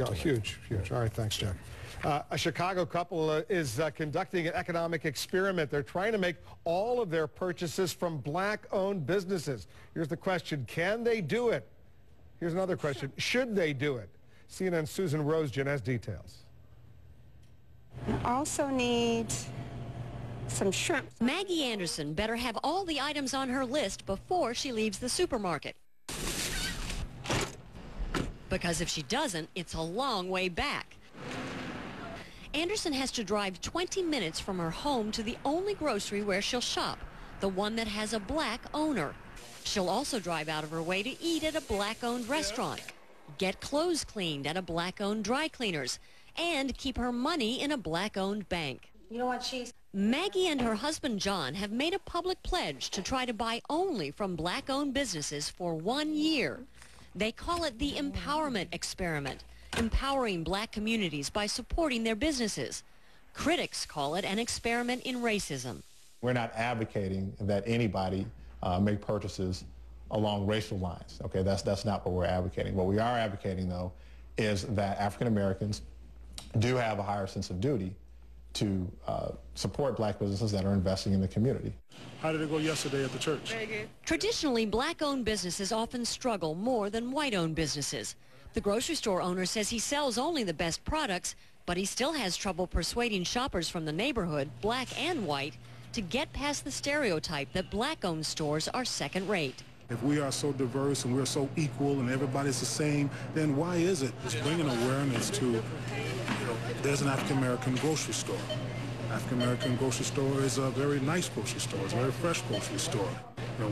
Oh, huge, huge. All right, thanks, Jack. A Chicago couple is conducting an economic experiment. They're trying to make all of their purchases from black-owned businesses. Here's the question, can they do it? Here's another question, should they do it? CNN's Susan Rosegen has details. You also need some shrimp. Maggie Anderson better have all the items on her list before she leaves the supermarket. Because if she doesn't, it's a long way back. Anderson has to drive 20 minutes from her home to the only grocery where she'll shop, the one that has a black owner. She'll also drive out of her way to eat at a black-owned restaurant, get clothes cleaned at a black-owned dry cleaners, and keep her money in a black-owned bank. You know what, Maggie and her husband John have made a public pledge to try to buy only from black-owned businesses for 1 year. They call it the Empowerment Experiment, empowering black communities by supporting their businesses. Critics call it an experiment in racism. We're not advocating that anybody make purchases along racial lines. Okay, that's not what we're advocating. What we are advocating, though, is that African Americans do have a higher sense of duty to support black businesses that are investing in the community. How did it go yesterday at the church? Very good. Traditionally, black-owned businesses often struggle more than white-owned businesses. The grocery store owner says he sells only the best products, but he still has trouble persuading shoppers from the neighborhood, black and white, to get past the stereotype that black-owned stores are second-rate. If we are so diverse and we're so equal and everybody's the same, then why is it it's bringing awareness to, there's an African-American grocery store. African-American grocery store is a very nice grocery store. It's a very fresh grocery store.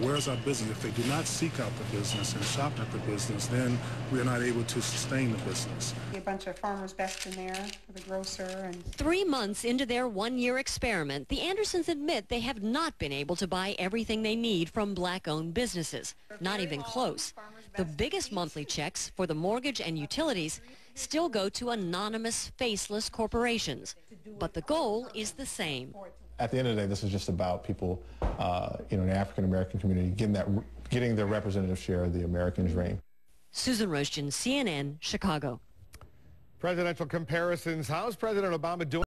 Where's our business? If they do not seek out the business and shop at the business, then we are not able to sustain the business. A bunch of farmers best in there for the grocer. And 3 months into their one-year experiment, the Andersons admit they have not been able to buy everything they need from black-owned businesses. Not even close. The biggest monthly checks for the mortgage and utilities still go to anonymous, faceless corporations. But the goal is the same. At the end of the day, this is just about people, in the African-American community getting their representative share of the American dream. Susan Rosegen, CNN, Chicago. Presidential comparisons. How's President Obama doing?